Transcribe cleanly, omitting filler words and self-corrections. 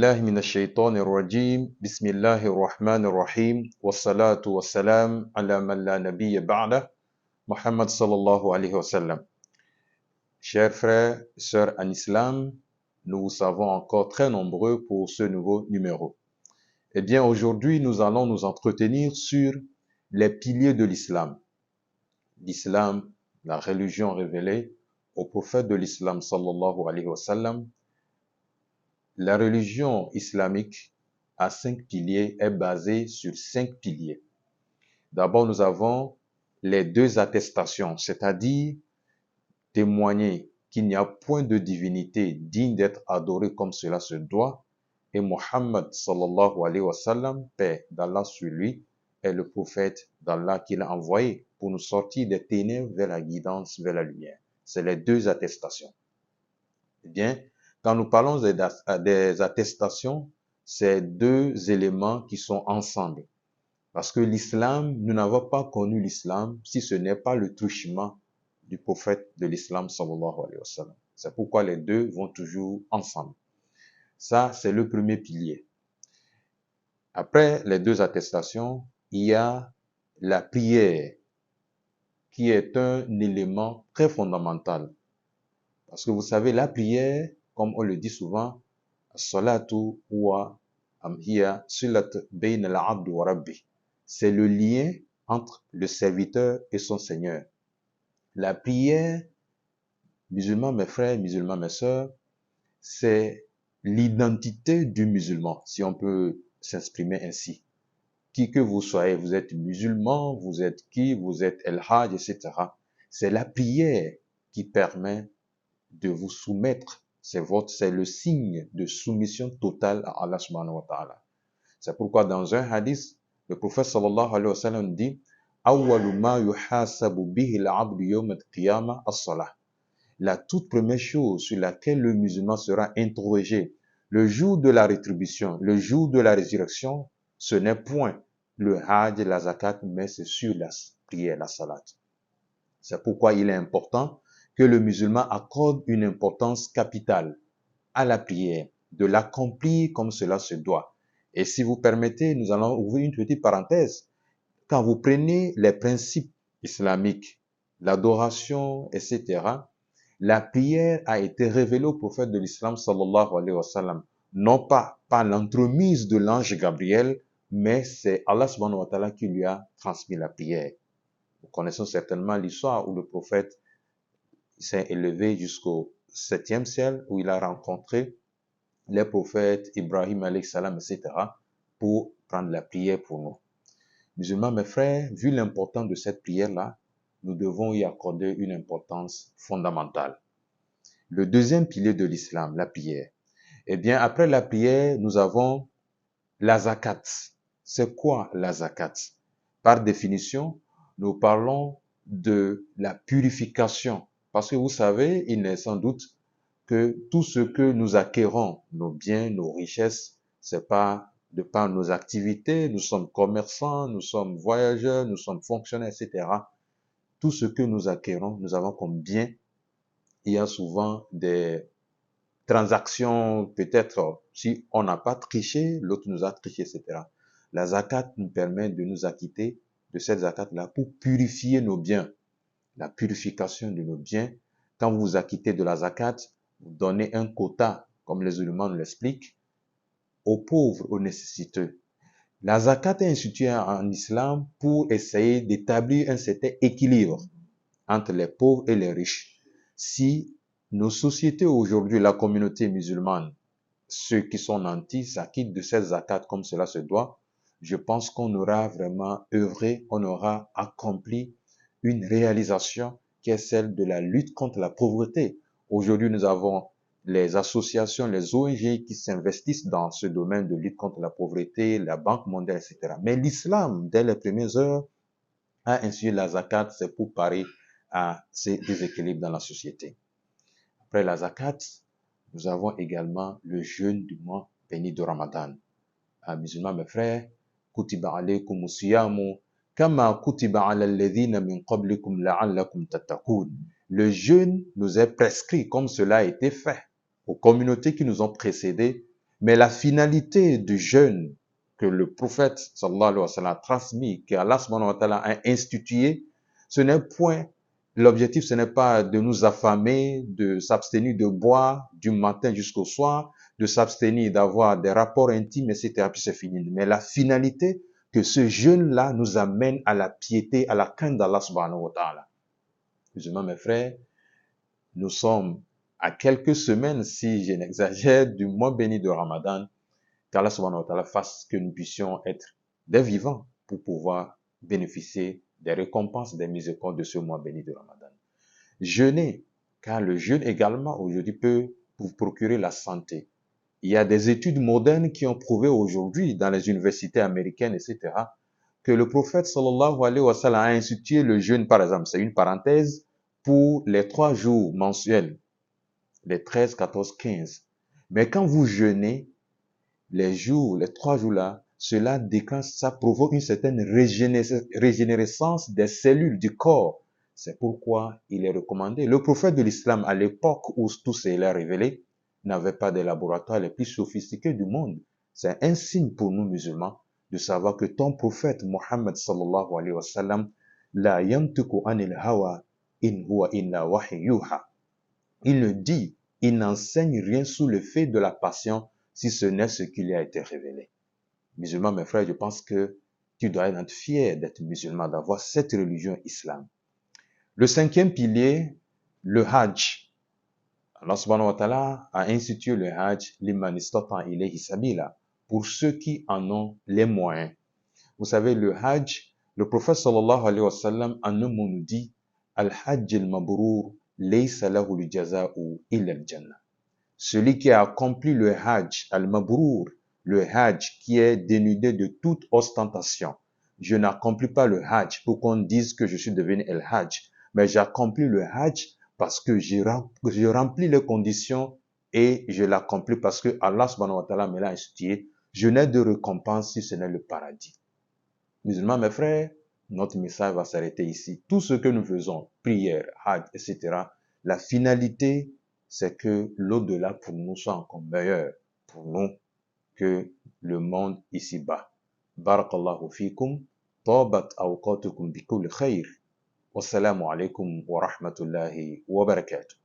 بالله من الشيطان الرجيم بسم الله الرحمن الرحيم والصلاة والسلام على من لا نبي بعده Muhammad sallallahu alayhi wa sallam. Chers frères, sœurs en islam, nous vous savons encore très nombreux pour ce nouveau numéro. Eh bien, aujourd'hui, nous allons nous entretenir sur les piliers de l'islam. L'islam, la religion révélée au prophète de l'islam sallallahu alayhi wa sallam. La religion islamique à 5 piliers est basée sur 5 piliers. D'abord, nous avons les 2 attestations, c'est-à-dire témoigner qu'il n'y a point de divinité digne d'être adorée comme cela se doit, et Muhammad sallallahu alayhi wa sallam, paix d'Allah sur lui, est le prophète d'Allah qu'il a envoyé pour nous sortir des ténèbres vers la guidance, vers la lumière. C'est les 2 attestations. Eh bien, quand nous parlons des attestations, c'est 2 éléments qui sont ensemble. Parce que l'islam, nous n'avons pas connu l'islam si ce n'est pas le truchement du prophète de l'islam, sallallahu alayhi wa sallam. C'est pourquoi les 2 vont toujours ensemble. Ça, c'est le premier pilier. Après les 2 attestations, il y a la prière, qui est un élément très fondamental. Parce que vous savez, la prière, comme on le dit souvent, As-salatu wa amhiya silat bayn al-abd wa rabbi. C'est le lien entre le serviteur et son Seigneur. La prière, musulmans mes frères, musulmans mes sœurs, c'est l'identité du musulman, si on peut s'exprimer ainsi. Qui que vous soyez, vous êtes musulman, vous êtes qui, vous êtes el-hajj, etc. C'est la prière qui permet de vous soumettre. C'est le signe de soumission totale à Allah subhanahu wa ta'ala. C'est pourquoi dans un hadith, le prophète sallallahu alayhi wa sallam dit Awwalu ma yuhasabu bihi al-'abdu yawm al-qiyamah as-salah. La toute première chose sur laquelle le musulman sera interrogé le jour de la rétribution, le jour de la résurrection, ce n'est point le hajj et la zakat, mais c'est sur la prière, la salat. C'est pourquoi il est important que le musulman accorde une importance capitale à la prière, de l'accomplir comme cela se doit. Et si vous permettez, nous allons ouvrir une petite parenthèse. Quand vous prenez les principes islamiques, l'adoration, etc., la prière a été révélée au prophète de l'islam, sallallahu alayhi wa sallam, non pas par l'entremise de l'ange Gabriel, mais c'est Allah subhanahu wa ta'ala qui lui a transmis la prière. Nous connaissons certainement l'histoire où le prophète s'est élevé jusqu'au 7e ciel, où il a rencontré les prophètes Ibrahim alayhi salam, etc., pour prendre la prière pour nous. Musulmans, mes frères, vu l'importance de cette prière-là, nous devons y accorder une importance fondamentale. Le deuxième pilier de l'islam, la prière. Eh bien, après la prière, nous avons la zakat. C'est quoi la zakat? Par définition, nous parlons de la purification. Parce que vous savez, il est sans doute que tout ce que nous acquérons, nos biens, nos richesses, c'est pas de par nos activités, nous sommes commerçants, nous sommes voyageurs, nous sommes fonctionnaires, etc. Tout ce que nous acquérons, nous avons comme bien. Il y a souvent des transactions, peut-être, si on n'a pas triché, l'autre nous a triché, etc. La zakat nous permet de nous acquitter de cette zakat-là pour purifier nos biens. La purification de nos biens. Quand vous vous acquittez de la zakat, vous donnez un quota, comme les musulmans nous l'expliquent, aux pauvres, aux nécessiteux. La zakat est instituée en islam pour essayer d'établir un certain équilibre entre les pauvres et les riches. Si nos sociétés aujourd'hui, la communauté musulmane, ceux qui sont nantis s'acquittent de cette zakat comme cela se doit, je pense qu'on aura vraiment œuvré, on aura accompli une réalisation qui est celle de la lutte contre la pauvreté. Aujourd'hui, nous avons les associations, les ONG qui s'investissent dans ce domaine de lutte contre la pauvreté, la Banque mondiale, etc. Mais l'islam, dès les premières heures, a institué la zakat, c'est pour parer à ces déséquilibres dans la société. Après la zakat, nous avons également le jeûne du mois béni de Ramadan. Musulmans, mes frères, kutiba alaykum siyamu kama kutiba ala alladhina min qablikum la'allakum tattaqun. Le jeûne nous est prescrit comme cela a été fait aux communautés qui nous ont précédés Mais la finalité du jeûne que le prophète sallallahu alayhi wa sallam a transmis, qu'Allah subhanahu wa ta'ala a institué, ce n'est point, l'objectif ce n'est pas de nous affamer, de s'abstenir de boire du matin jusqu'au soir, de s'abstenir d'avoir des rapports intimes, etc. Puis c'est fini. Mais la finalité, que ce jeûne-là nous amène à la piété, à la crainte d'Allah subhanahu wa ta'ala. Musulmans, mes frères, nous sommes à quelques semaines, si je n'exagère, du mois béni de Ramadan, qu'Allah subhanahu wa ta'ala fasse que nous puissions être des vivants pour pouvoir bénéficier des récompenses, des miséricordes de ce mois béni de Ramadan. Jeûner, car le jeûne également aujourd'hui peut vous procurer la santé. Il y a des études modernes qui ont prouvé aujourd'hui dans les universités américaines, etc., que le prophète sallallahu alayhi wa sallam a institué le jeûne, par exemple, c'est une parenthèse, pour les 3 jours mensuels, les 13, 14, 15. Mais quand vous jeûnez, les 3 jours-là, cela déclenche, ça provoque une certaine régénérescence des cellules du corps. C'est pourquoi il est recommandé. Le prophète de l'islam, à l'époque où tout cela est révélé, n'avait pas des laboratoires les plus sophistiqués du monde. C'est un signe pour nous musulmans de savoir que ton prophète Muhammad sallallahu alayhi wa sallam, la yantiqu anil hawa in huwa illa wahyuha. Il ne dit, il n'enseigne rien sous le fait de la passion, si ce n'est ce qui lui a été révélé. Musulmans, mes frères, je pense que tu dois être fier d'être musulman, d'avoir cette religion islam. Le 5e pilier, le hajj. Allah subhanahu wa ta'ala a institué le hajj liman istata ilayhi sabila, pour ceux qui en ont les moyens. Vous savez, le hajj, le prophète sallallahu alayhi wa sallam en un mot nous dit al-hajj al-mabrour laysa lahu al-jaza'u illa al-jannah. Celui qui a accompli le hajj al-mabrour, le hajj qui est dénudé de toute ostentation. Je n'accomplis pas le hajj pour qu'on dise que je suis devenu el-hajj, mais j'accomplis le hajj parce que je remplis les conditions et je l'accomplis parce que Allah subhanahu wa ta'ala me l'a institué. Je n'ai de récompense si ce n'est le paradis. Musulmans, mes frères, notre message va s'arrêter ici. Tout ce que nous faisons, prière, hajj, etc., la finalité, c'est que l'au-delà pour nous soit encore meilleur pour nous que le monde ici-bas. Barakallahu fikum, tabat awqatukum bikul khair. Wassalamu alaikum wa rahmatullahi wa barakatuh.